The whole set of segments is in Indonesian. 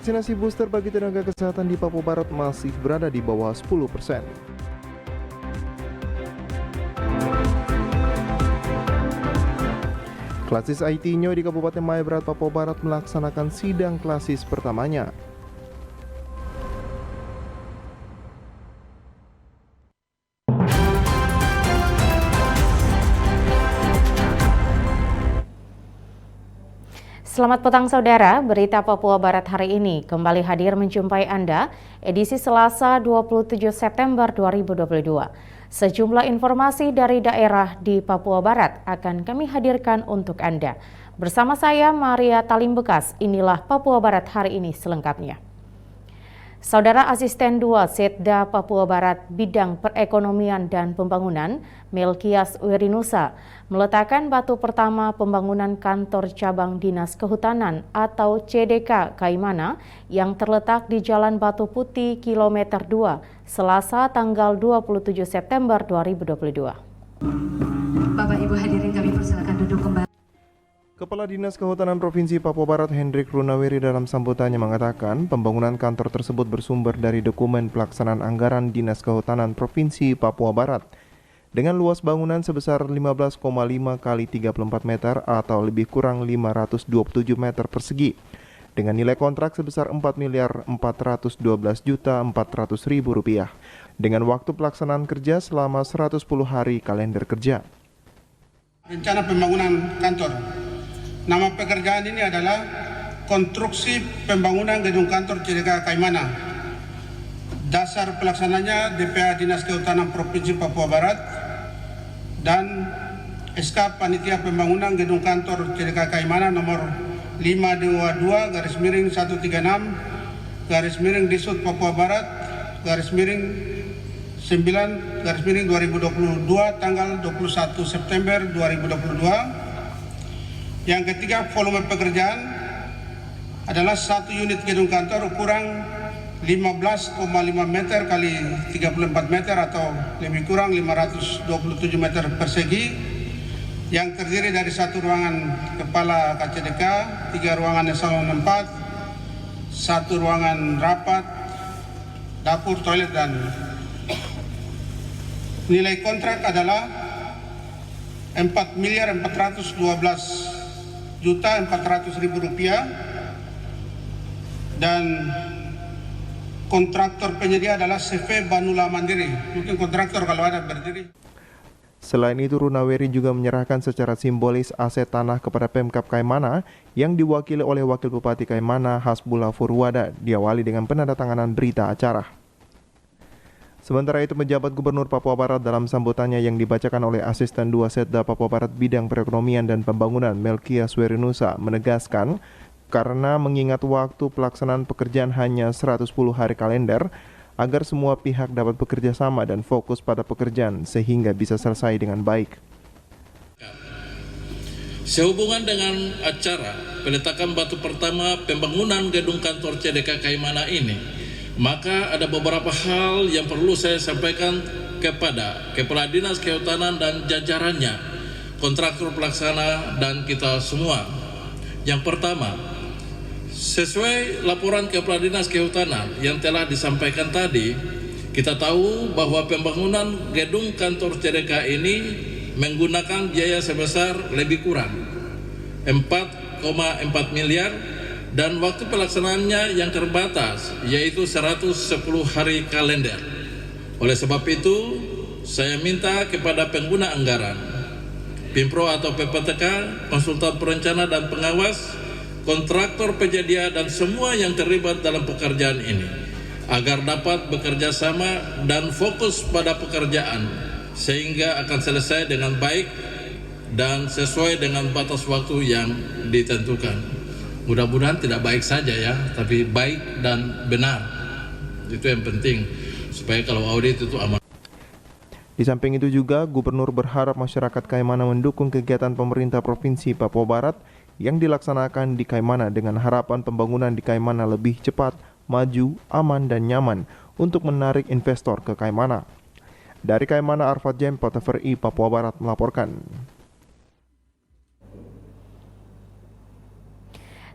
Vaksinasi booster bagi tenaga kesehatan di Papua Barat masih berada di bawah 10%. Klasis IT-Nyo di Kabupaten Mayaberat, Papua Barat melaksanakan sidang klasis pertamanya. Selamat petang saudara, berita Papua Barat hari ini kembali hadir menjumpai Anda edisi Selasa 27 September 2022. Sejumlah informasi dari daerah di Papua Barat akan kami hadirkan untuk Anda. Bersama saya Maria Talimbekas, inilah Papua Barat hari ini selengkapnya. Saudara Asisten 2 Setda Papua Barat Bidang Perekonomian dan Pembangunan, Melkias Werinusa, meletakkan batu pertama pembangunan kantor cabang Dinas Kehutanan atau CDK Kaimana yang terletak di Jalan Batu Putih kilometer 2, Selasa tanggal 27 September 2022. Bapak Ibu hadirin kami persilakan duduk kembali. Kepala Dinas Kehutanan Provinsi Papua Barat Hendrik Runaweri dalam sambutannya mengatakan pembangunan kantor tersebut bersumber dari dokumen pelaksanaan anggaran Dinas Kehutanan Provinsi Papua Barat dengan luas bangunan sebesar 15,5 kali 34 meter atau lebih kurang 527 meter persegi dengan nilai kontrak sebesar Rp4.412.400.000 dengan waktu pelaksanaan kerja selama 110 hari kalender kerja. Rencana pembangunan kantor. Nama pekerjaan ini adalah konstruksi pembangunan gedung kantor CDK Kaimana. Dasar pelaksananya DPA Dinas Kehutanan Provinsi Papua Barat dan SK Panitia Pembangunan Gedung Kantor CDK Kaimana nomor 522-136 Disut Papua Barat _9 2022 tanggal 21 September 2022. Yang ketiga, volume pekerjaan adalah satu unit gedung kantor ukuran 15,5 meter kali 34 meter atau lebih kurang 527 meter persegi yang terdiri dari satu ruangan kepala KCDK, 3 ruangan eselon 4, satu ruangan rapat, dapur, toilet, dan nilai kontrak adalah Rp4.412.400.000 dan kontraktor penyedia adalah CV Banula Mandiri. Mungkin kontraktor kalau ada berdiri. Selain itu, Runaweri juga menyerahkan secara simbolis aset tanah kepada Pemkab Kaimana yang diwakili oleh Wakil Bupati Kaimana Hasbullah Furwada, diawali dengan penandatanganan berita acara. Sementara itu, penjabat Gubernur Papua Barat dalam sambutannya yang dibacakan oleh Asisten 2 Setda Papua Barat Bidang Perekonomian dan Pembangunan Melkias Werinusa menegaskan karena mengingat waktu pelaksanaan pekerjaan hanya 110 hari kalender agar semua pihak dapat bekerja sama dan fokus pada pekerjaan sehingga bisa selesai dengan baik. Sehubungan dengan acara peletakan batu pertama pembangunan gedung kantor CDK Kaimana ini, maka ada beberapa hal yang perlu saya sampaikan kepada Kepala Dinas Kehutanan dan jajarannya, kontraktor pelaksana, dan kita semua. Yang pertama, sesuai laporan Kepala Dinas Kehutanan yang telah disampaikan tadi, kita tahu bahwa pembangunan gedung kantor CDK ini menggunakan biaya sebesar lebih kurang 4,4 miliar dan waktu pelaksanaannya yang terbatas yaitu 110 hari kalender. Oleh sebab itu, saya minta kepada pengguna anggaran, Pimpro atau PPTK, konsultan perencana dan pengawas, kontraktor penyedia dan semua yang terlibat dalam pekerjaan ini agar dapat bekerja sama dan fokus pada pekerjaan sehingga akan selesai dengan baik dan sesuai dengan batas waktu yang ditentukan. Mudah-mudahan tidak baik saja ya, tapi baik dan benar. Itu yang penting, supaya kalau audit itu aman. Di samping itu juga, Gubernur berharap masyarakat Kaimana mendukung kegiatan pemerintah Provinsi Papua Barat yang dilaksanakan di Kaimana dengan harapan pembangunan di Kaimana lebih cepat, maju, aman, dan nyaman untuk menarik investor ke Kaimana. Dari Kaimana, Arfad Jempot, TVRI Papua Barat melaporkan.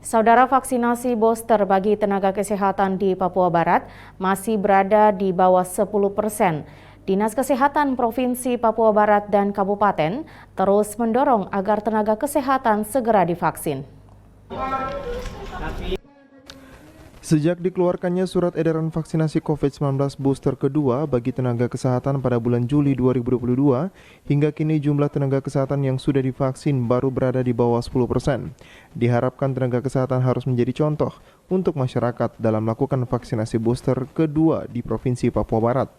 Saudara, vaksinasi booster bagi tenaga kesehatan di Papua Barat masih berada di bawah 10%. Dinas Kesehatan Provinsi Papua Barat dan Kabupaten terus mendorong agar tenaga kesehatan segera divaksin. Sejak dikeluarkannya surat edaran vaksinasi COVID-19 booster kedua bagi tenaga kesehatan pada bulan Juli 2022, hingga kini jumlah tenaga kesehatan yang sudah divaksin baru berada di bawah 10%. Diharapkan tenaga kesehatan harus menjadi contoh untuk masyarakat dalam melakukan vaksinasi booster kedua di Provinsi Papua Barat.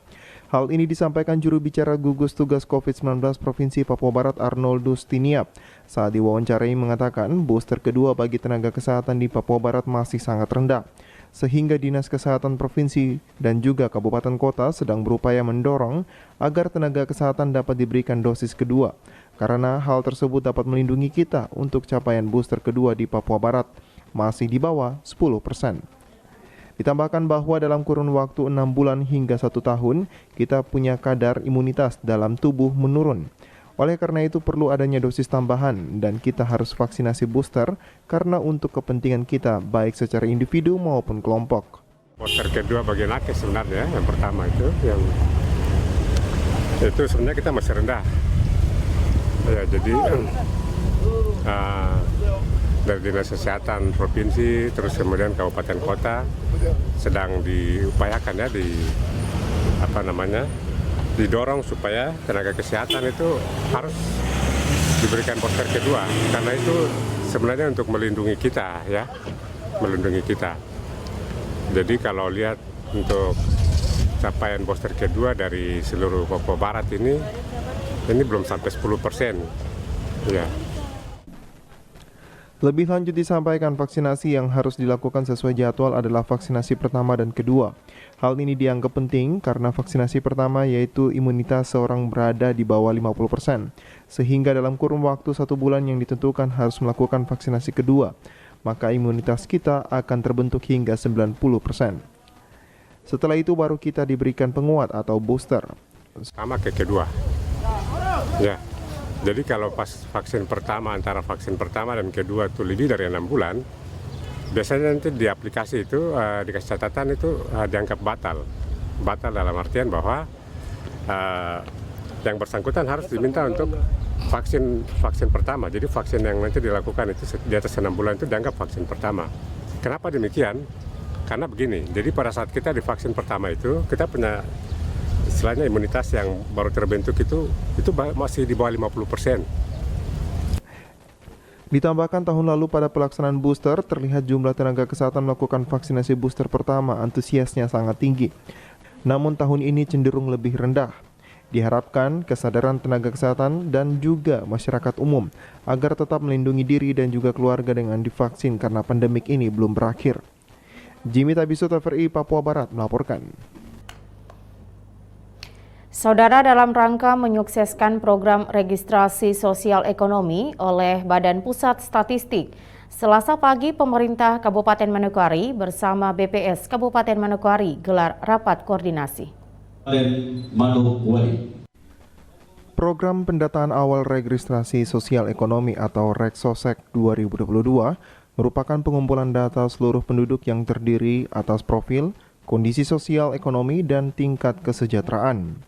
Hal ini disampaikan juru bicara gugus tugas COVID-19 Provinsi Papua Barat Arnoldus Tiniap saat diwawancarai mengatakan booster kedua bagi tenaga kesehatan di Papua Barat masih sangat rendah, sehingga Dinas Kesehatan Provinsi dan juga Kabupaten Kota sedang berupaya mendorong agar tenaga kesehatan dapat diberikan dosis kedua, karena hal tersebut dapat melindungi kita untuk capaian booster kedua di Papua Barat masih di bawah 10%. Ditambahkan bahwa dalam kurun waktu 6 bulan hingga 1 tahun, kita punya kadar imunitas dalam tubuh menurun. Oleh karena itu perlu adanya dosis tambahan dan kita harus vaksinasi booster karena untuk kepentingan kita baik secara individu maupun kelompok. Booster kedua bagi nakes sebenarnya, yang pertama itu sebenarnya kita masih rendah. Ya, jadi dari Dinas Kesehatan Provinsi terus kemudian Kabupaten Kota sedang diupayakan ya didorong supaya tenaga kesehatan itu harus diberikan booster kedua, karena itu sebenarnya untuk melindungi kita ya, melindungi kita. Jadi kalau lihat untuk capaian booster kedua dari seluruh Papua Barat ini belum sampai 10% ya. Lebih lanjut disampaikan vaksinasi yang harus dilakukan sesuai jadwal adalah vaksinasi pertama dan kedua. Hal ini dianggap penting karena vaksinasi pertama yaitu imunitas seorang berada di bawah 50%, sehingga dalam kurun waktu 1 bulan yang ditentukan harus melakukan vaksinasi kedua, maka imunitas kita akan terbentuk hingga 90%. Setelah itu baru kita diberikan penguat atau booster. Sama ke kedua. Ya. Jadi kalau pas vaksin pertama, antara vaksin pertama dan kedua itu lebih dari 6 bulan, biasanya nanti di aplikasi itu dikasih catatan itu dianggap batal. Batal dalam artian bahwa yang bersangkutan harus diminta untuk vaksin pertama. Jadi vaksin yang nanti dilakukan itu di atas 6 bulan itu dianggap vaksin pertama. Kenapa demikian? Karena begini, jadi pada saat kita di vaksin pertama itu kita punya istilahnya imunitas yang baru terbentuk itu masih di bawah 50%. Ditambahkan tahun lalu pada pelaksanaan booster, terlihat jumlah tenaga kesehatan melakukan vaksinasi booster pertama antusiasnya sangat tinggi. Namun tahun ini cenderung lebih rendah. Diharapkan kesadaran tenaga kesehatan dan juga masyarakat umum agar tetap melindungi diri dan juga keluarga dengan divaksin karena pandemik ini belum berakhir. Jimmy Tabiso, TVRI Papua Barat melaporkan. Saudara, dalam rangka menyukseskan program registrasi sosial ekonomi oleh Badan Pusat Statistik, Selasa pagi pemerintah Kabupaten Manokwari bersama BPS Kabupaten Manokwari gelar rapat koordinasi. Program pendataan awal registrasi sosial ekonomi atau Reksosek 2022 merupakan pengumpulan data seluruh penduduk yang terdiri atas profil, kondisi sosial ekonomi, dan tingkat kesejahteraan.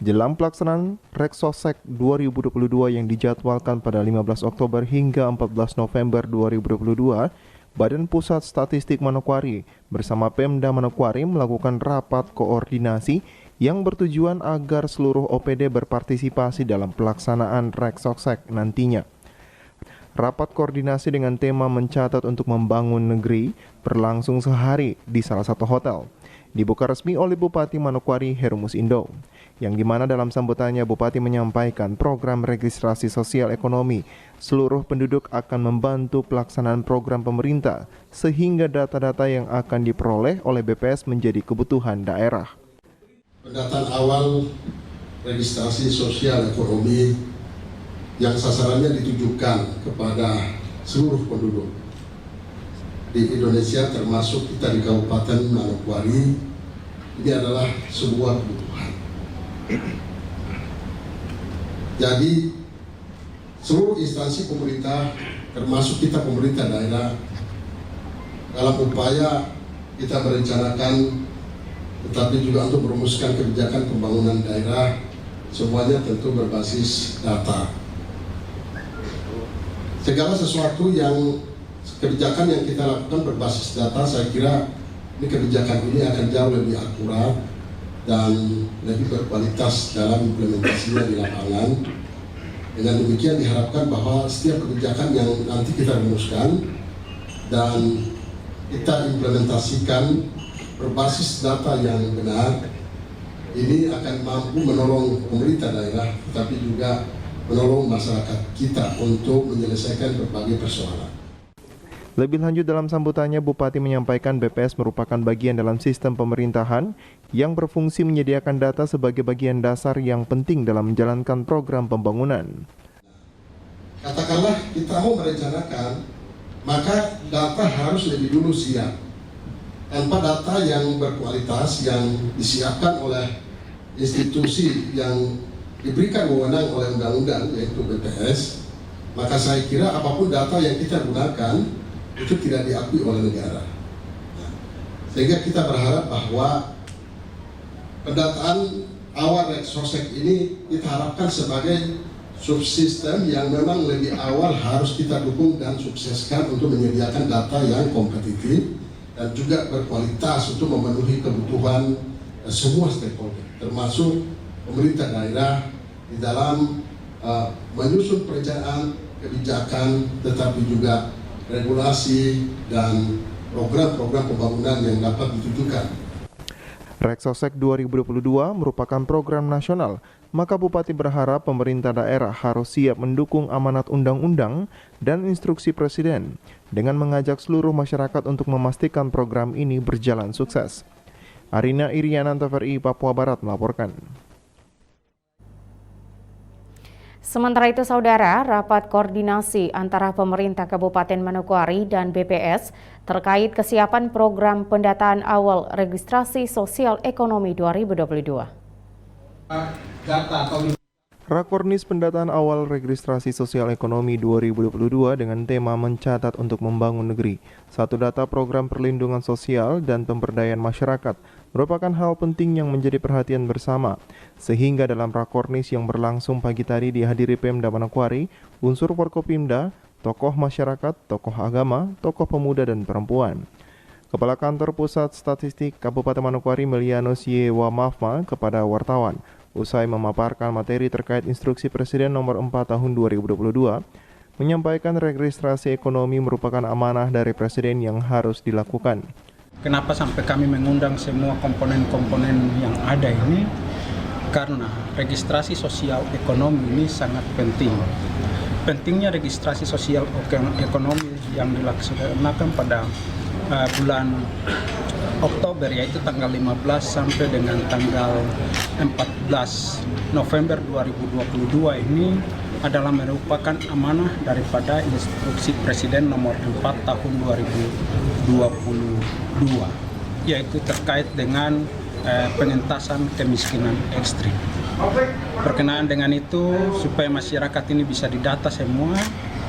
Jelang pelaksanaan Reksosek 2022 yang dijadwalkan pada 15 Oktober hingga 14 November 2022, Badan Pusat Statistik Manokwari bersama Pemda Manokwari melakukan rapat koordinasi yang bertujuan agar seluruh OPD berpartisipasi dalam pelaksanaan Reksosek nantinya. Rapat koordinasi dengan tema mencatat untuk membangun negeri berlangsung sehari di salah satu hotel. Dibuka resmi oleh Bupati Manokwari Herumus Indo, yang dimana dalam sambutannya Bupati menyampaikan program registrasi sosial ekonomi seluruh penduduk akan membantu pelaksanaan program pemerintah sehingga data-data yang akan diperoleh oleh BPS menjadi kebutuhan daerah. Pendataan awal registrasi sosial ekonomi yang sasarannya ditujukan kepada seluruh penduduk di Indonesia termasuk kita di Kabupaten Manokwari, ini adalah sebuah kebutuhan. Jadi seluruh instansi pemerintah termasuk kita pemerintah daerah dalam upaya kita merencanakan, tetapi juga untuk merumuskan kebijakan pembangunan daerah, semuanya tentu berbasis data. Segala sesuatu kebijakan yang kita lakukan berbasis data, saya kira ini kebijakan ini akan jauh lebih akurat dan lebih berkualitas dalam implementasinya di lapangan. Dengan demikian diharapkan bahwa setiap kebijakan yang nanti kita rumuskan dan kita implementasikan berbasis data yang benar, ini akan mampu menolong pemerintah daerah, tetapi juga menolong masyarakat kita untuk menyelesaikan berbagai persoalan. Lebih lanjut dalam sambutannya, Bupati menyampaikan BPS merupakan bagian dalam sistem pemerintahan yang berfungsi menyediakan data sebagai bagian dasar yang penting dalam menjalankan program pembangunan. Katakanlah kita mau merencanakan, maka data harus lebih dulu siap. Tanpa data yang berkualitas yang disiapkan oleh institusi yang diberikan wewenang oleh undang-undang, yaitu BPS, maka saya kira apapun data yang kita gunakan itu tidak diakui oleh negara. Sehingga kita berharap bahwa pendataan awal Reksosek ini kita harapkan sebagai subsistem yang memang lebih awal harus kita dukung dan sukseskan untuk menyediakan data yang kompetitif dan juga berkualitas untuk memenuhi kebutuhan semua stakeholder, termasuk pemerintah daerah di dalam menyusun perencanaan kebijakan, tetapi juga regulasi dan program-program pembangunan yang dapat ditujukan. Reksosek 2022 merupakan program nasional, maka Bupati berharap pemerintah daerah harus siap mendukung amanat undang-undang dan instruksi Presiden dengan mengajak seluruh masyarakat untuk memastikan program ini berjalan sukses. Arina Iriana, TVRI Papua Barat melaporkan. Sementara itu, Saudara, rapat koordinasi antara pemerintah Kabupaten Manokwari dan BPS terkait kesiapan program pendataan awal registrasi sosial ekonomi 2022. Rakornis pendataan awal registrasi sosial ekonomi 2022 dengan tema mencatat untuk membangun negeri. Satu data program perlindungan sosial dan pemberdayaan masyarakat merupakan hal penting yang menjadi perhatian bersama. Sehingga dalam rakornis yang berlangsung pagi tadi dihadiri Pemda Manokwari, unsur Forkopimda, tokoh masyarakat, tokoh agama, tokoh pemuda dan perempuan. Kepala Kantor Pusat Statistik Kabupaten Manokwari Melianus Yewamafma kepada wartawan usai memaparkan materi terkait instruksi Presiden nomor 4 tahun 2022, menyampaikan registrasi ekonomi merupakan amanah dari Presiden yang harus dilakukan. Kenapa sampai kami mengundang semua komponen-komponen yang ada ini? Karena registrasi sosial ekonomi ini sangat penting. Pentingnya registrasi sosial ekonomi yang dilaksanakan pada bulan Oktober, yaitu tanggal 15 sampai dengan tanggal 14 November 2022 ini adalah merupakan amanah daripada instruksi Presiden nomor 4 tahun 2022, yaitu terkait dengan pengentasan kemiskinan ekstrim. Berkenaan dengan itu, supaya masyarakat ini bisa didata semua,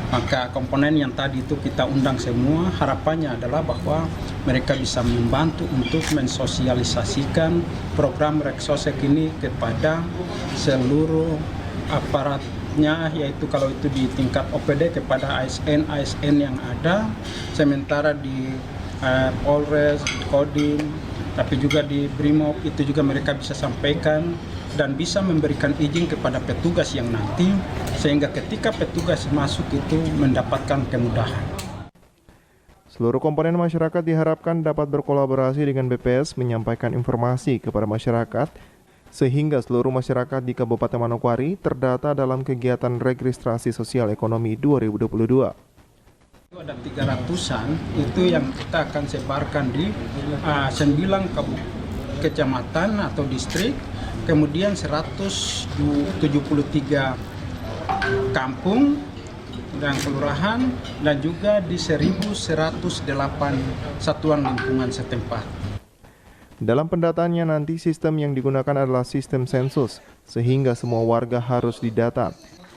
maka komponen yang tadi itu kita undang semua, harapannya adalah bahwa mereka bisa membantu untuk mensosialisasikan program Reksosek ini kepada seluruh aparatnya, yaitu kalau itu di tingkat OPD kepada ASN yang ada, sementara di Polres, Kodim, tapi juga di Brimob itu juga mereka bisa sampaikan dan bisa memberikan izin kepada petugas yang nanti, sehingga ketika petugas masuk itu mendapatkan kemudahan. Seluruh komponen masyarakat diharapkan dapat berkolaborasi dengan BPS menyampaikan informasi kepada masyarakat, sehingga seluruh masyarakat di Kabupaten Manokwari terdata dalam kegiatan registrasi sosial ekonomi 2022. Ada 300-an itu yang kita akan sebarkan di 9 kecamatan atau distrik, kemudian 173 kampung dan kelurahan, dan juga di 1.108 satuan lingkungan setempat. Dalam pendataannya nanti sistem yang digunakan adalah sistem sensus, sehingga semua warga harus didata.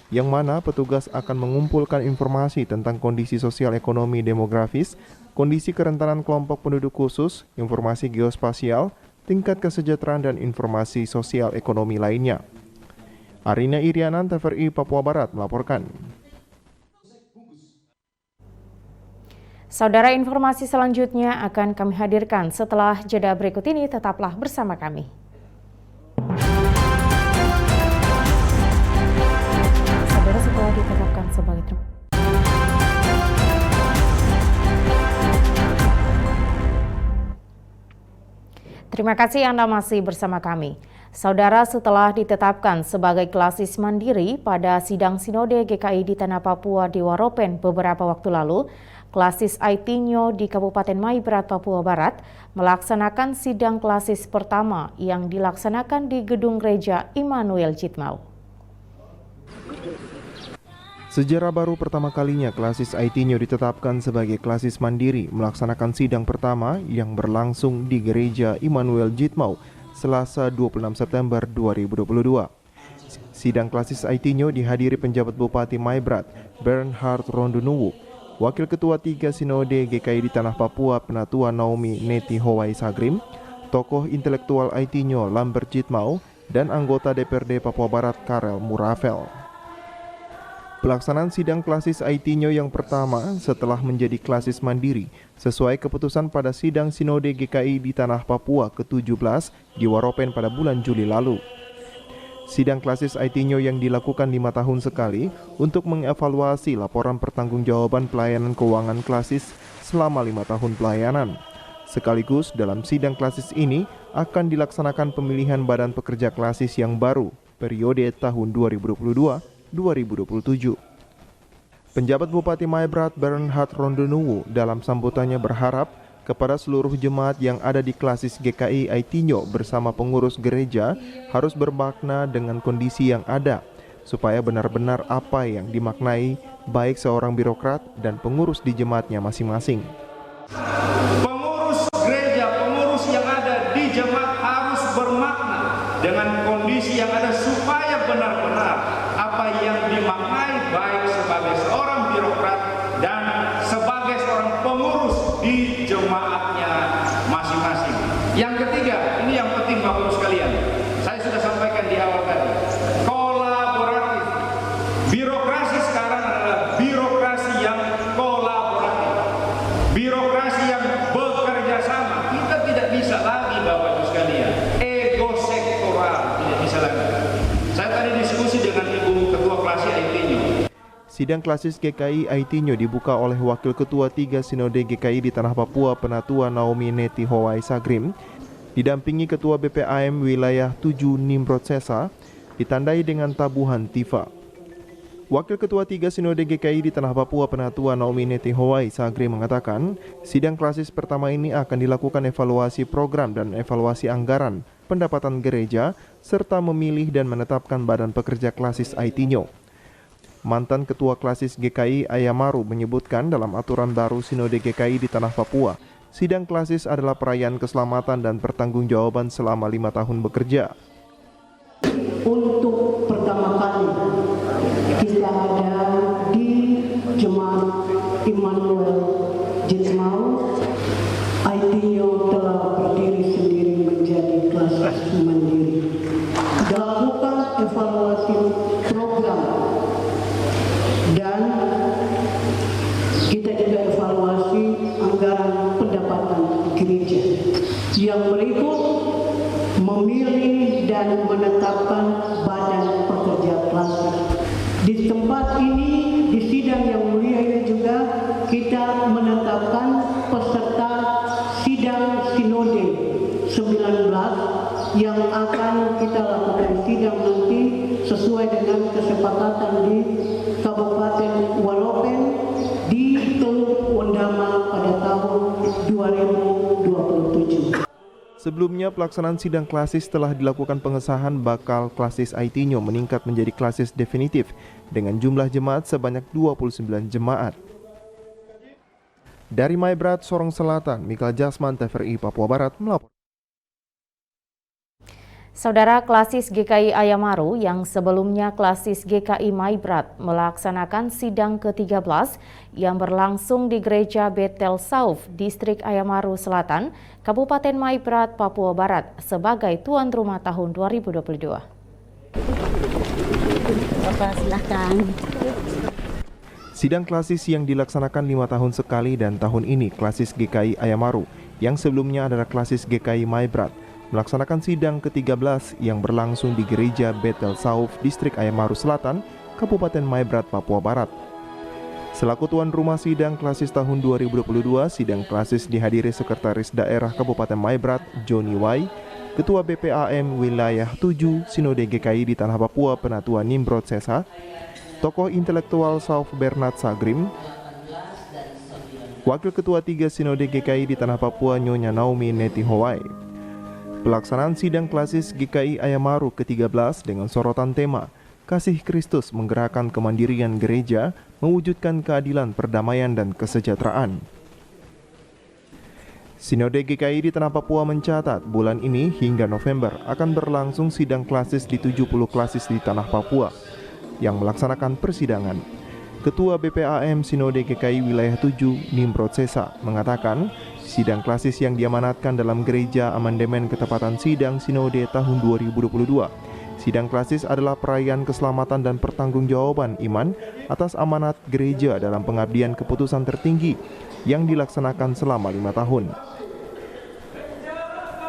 yang mana petugas akan mengumpulkan informasi tentang kondisi sosial ekonomi demografis, kondisi kerentanan kelompok penduduk khusus, informasi geospasial, tingkat kesejahteraan dan informasi sosial ekonomi lainnya. Arina Irianan, TVRI Papua Barat melaporkan. Saudara, informasi selanjutnya akan kami hadirkan setelah jeda berikut ini, tetaplah bersama kami. Saudara, setelah ditetapkan sebagai Terima kasih Anda masih bersama kami. Saudara, setelah ditetapkan sebagai klasis mandiri pada sidang Sinode GKI di Tanah Papua di Waropen beberapa waktu lalu, klasis Aitinyo di Kabupaten Maibrat, Papua Barat melaksanakan sidang klasis pertama yang dilaksanakan di Gedung Gereja Immanuel Jitmau. Sejarah baru pertama kalinya klasis Aitinyo ditetapkan sebagai klasis mandiri melaksanakan sidang pertama yang berlangsung di Gereja Immanuel Jitmau Selasa 26 September 2022. Sidang klasis Aitinyo dihadiri penjabat Bupati Maibrat, Bernhard Rondunuwu, Wakil Ketua 3 Sinode GKI di Tanah Papua Penatua Naomi Neti Howai Sagrim, tokoh intelektual Aitinyo Lambert Jitmau, dan anggota DPRD Papua Barat Karel Murafel. Pelaksanaan sidang klasis Aitinyo yang pertama setelah menjadi klasis mandiri sesuai keputusan pada sidang Sinode GKI di Tanah Papua ke-17 di Waropen pada bulan Juli lalu. Sidang klasis Aitinyo yang dilakukan 5 tahun sekali untuk mengevaluasi laporan pertanggungjawaban pelayanan keuangan klasis selama 5 tahun pelayanan. Sekaligus dalam sidang klasis ini akan dilaksanakan pemilihan badan pekerja klasis yang baru periode tahun 2022-2027. Penjabat Bupati Maibrat Bernhard Rondunuwu dalam sambutannya berharap kepada seluruh jemaat yang ada di klasis GKI Aitinyo bersama pengurus gereja harus bermakna dengan kondisi yang ada, supaya benar-benar apa yang dimaknai baik seorang birokrat dan pengurus di jemaatnya masing-masing. Pengurus gereja, pengurus yang ada di jemaat harus bermakna dengan kondisi yang ada supaya benar-benar apa yang dimaknai baik sebagai seorang birokrat dan sebagai seorang pengurus di jemaatnya masing-masing. Yang ketiga, ini yang penting Bapak Ibu sekalian, saya sudah sampaikan di awal tadi, kolaboratif. Birokrasi sekarang adalah birokrasi yang kolaboratif, birokrasi yang bekerja sama. Kita tidak bisa lagi Bapak Ibu sekalian ego sektoral, tidak bisa lagi. Saya tadi diskusi dengan Ibu Ketua Klasis Aitinyo. Sidang klasis GKI Aitinyo dibuka oleh Wakil Ketua 3 Sinode GKI di Tanah Papua Penatua Naomi Neti Howai Sagrim, didampingi Ketua BPAM Wilayah 7 Nimrod Sesa, ditandai dengan tabuhan tifa. Wakil Ketua 3 Sinode GKI di Tanah Papua Penatua Naomi Neti Howai Sagrim mengatakan, sidang klasis pertama ini akan dilakukan evaluasi program dan evaluasi anggaran, pendapatan gereja, serta memilih dan menetapkan badan pekerja klasis Aitinyo. Mantan Ketua Klasis GKI Ayamaru menyebutkan dalam aturan baru Sinode GKI di Tanah Papua, sidang klasis adalah perayaan keselamatan dan pertanggungjawaban selama 5 tahun bekerja. Untuk pertama kali kita ada di Jemaat Immanuel Jitmau, Aitinyo telah berdiri sendiri menjadi klasis mandiri. Dilakukan evaluasi program dan kita juga evaluasi anggaran pendapatan gereja. Yang berikut memilih dan menetapkan badan pekerja klasis. Di tempat ini, di sidang yang mulia ini juga kita menetapkan peserta sidang Sinode 19 yang akan kita lakukan sidang nanti sesuai dengan kesepakatan di Kabupaten Waropen di Teluk Wondama pada tahun 2027. Sebelumnya, pelaksanaan sidang klasis telah dilakukan pengesahan bakal klasis Aitinyo meningkat menjadi klasis definitif dengan jumlah jemaat sebanyak 29 jemaat. Dari Maibrat, Sorong Selatan, Mikael Jasman, TVRI Papua Barat melapor. Saudara, klasis GKI Ayamaru yang sebelumnya klasis GKI Maibrat melaksanakan sidang ke-13 yang berlangsung di Gereja Bethel South, Distrik Ayamaru Selatan, Kabupaten Maibrat, Papua Barat sebagai tuan rumah tahun 2022. Bapak, silakan. Sidang klasis yang dilaksanakan 5 tahun sekali dan tahun ini klasis GKI Ayamaru yang sebelumnya adalah klasis GKI Maibrat melaksanakan sidang ke-13 yang berlangsung di Gereja Bethel South, Distrik Ayamaru Selatan, Kabupaten Maibrat, Papua Barat. Selaku tuan rumah sidang klasis tahun 2022, sidang klasis dihadiri Sekretaris Daerah Kabupaten Maibrat, Johnny Wai, Ketua BPAM Wilayah 7 Sinode GKI di Tanah Papua Penatua Nimrod Sesa, tokoh intelektual South Bernard Sagrim, Wakil Ketua 3 Sinode GKI di Tanah Papua Nyonya Naomi Neti Howai. Pelaksanaan sidang klasis GKI Ayamaru ke-13 dengan sorotan tema Kasih Kristus menggerakkan kemandirian gereja, mewujudkan keadilan, perdamaian, dan kesejahteraan. Sinode GKI di Tanah Papua mencatat bulan ini hingga November akan berlangsung sidang klasis di 70 klasis di Tanah Papua yang melaksanakan persidangan. Ketua BPAM Sinode GKI Wilayah 7 Nimrod Sesa mengatakan sidang klasis yang diamanatkan dalam Gereja Amandemen Ketepatan Sidang Sinode tahun 2022. Sidang klasis adalah perayaan keselamatan dan pertanggungjawaban iman atas amanat gereja dalam pengabdian keputusan tertinggi yang dilaksanakan selama 5 tahun.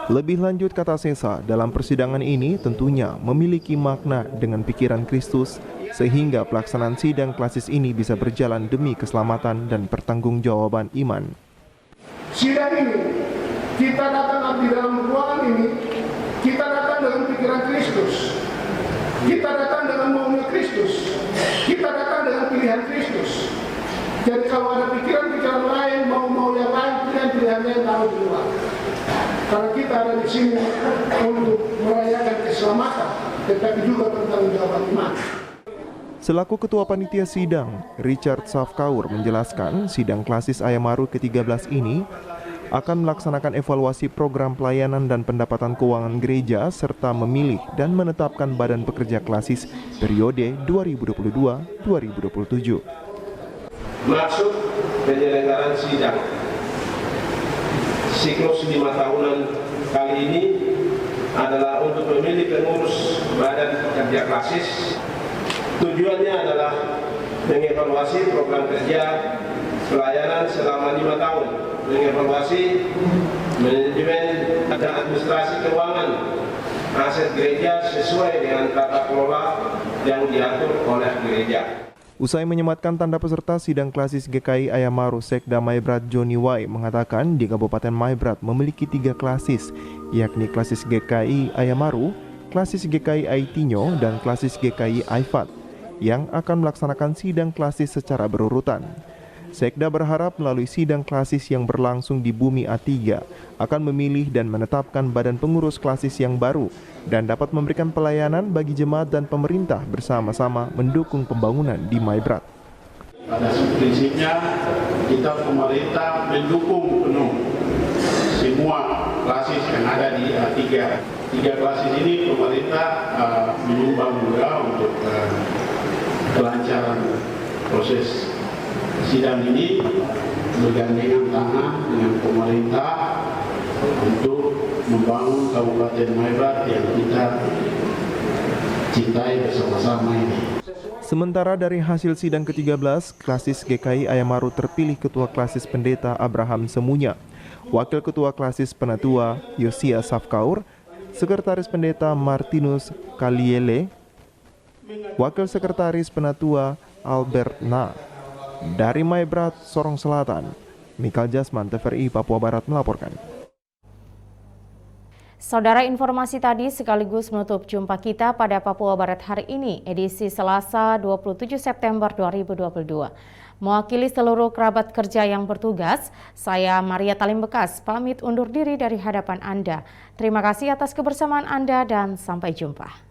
Lebih lanjut, kata Sesa, dalam persidangan ini tentunya memiliki makna dengan pikiran Kristus sehingga pelaksanaan sidang klasis ini bisa berjalan demi keselamatan dan pertanggungjawaban iman. Sidang ini, kita datang di dalam ruangan ini, kita datang dengan pikiran Kristus, kita datang dengan maunya Kristus, kita datang dengan pilihan Kristus. Jadi kalau ada pikiran-pikiran lain, mau yang lain, pilihan-pilihan lain taruh di luar. Karena kita ada di sini untuk merayakan keselamatan, tetapi juga pertanggungjawaban iman. Selaku Ketua Panitia Sidang, Richard Safkaur menjelaskan sidang klasis Ayamaru ke-13 ini akan melaksanakan evaluasi program pelayanan dan pendapatan keuangan gereja serta memilih dan menetapkan badan pekerja klasis periode 2022-2027. Maksud penyelenggaraan sidang siklus 5 tahunan kali ini adalah untuk memilih pengurus badan pekerja klasis. Tujuannya adalah mengevaluasi program kerja pelayanan selama 5 tahun, mengevaluasi manajemen dan administrasi keuangan aset gereja sesuai dengan tata kelola yang diatur oleh gereja. Usai menyematkan tanda peserta sidang klasis GKI Ayamaru, Sekda Maibrat Johnny Wai mengatakan di Kabupaten Maibrat memiliki 3 klasis, yakni klasis GKI Ayamaru, klasis GKI Aitinyo, dan klasis GKI Aifat yang akan melaksanakan sidang klasis secara berurutan. Sekda berharap melalui sidang klasis yang berlangsung di Bumi A3 akan memilih dan menetapkan badan pengurus klasis yang baru dan dapat memberikan pelayanan bagi jemaat dan pemerintah bersama-sama mendukung pembangunan di Maibrat. Pada prinsipnya kita pemerintah mendukung penuh semua klasis yang ada di A3. 3 klasis ini pemerintah menyumbang juga untuk kelancaran proses sidang ini, bergandengan tangan dengan pemerintah untuk membangun Kabupaten Maibrat yang kita cintai bersama-sama ini. Sementara dari hasil sidang ke-13, klasis GKI Ayamaru terpilih Ketua Klasis Pendeta Abraham Semunya, Wakil Ketua Klasis Penatua Yosia Safkaur, Sekretaris Pendeta Martinus Kaliele, Wakil Sekretaris Penatua Albert Na. Dari Maibrat, Sorong Selatan, Mikal Jasman, TVRI Papua Barat melaporkan. Saudara, informasi tadi sekaligus menutup jumpa kita pada Papua Barat hari ini, edisi Selasa 27 September 2022. Mewakili seluruh kerabat kerja yang bertugas, saya Maria Talim Bekas pamit undur diri dari hadapan Anda. Terima kasih atas kebersamaan Anda dan sampai jumpa.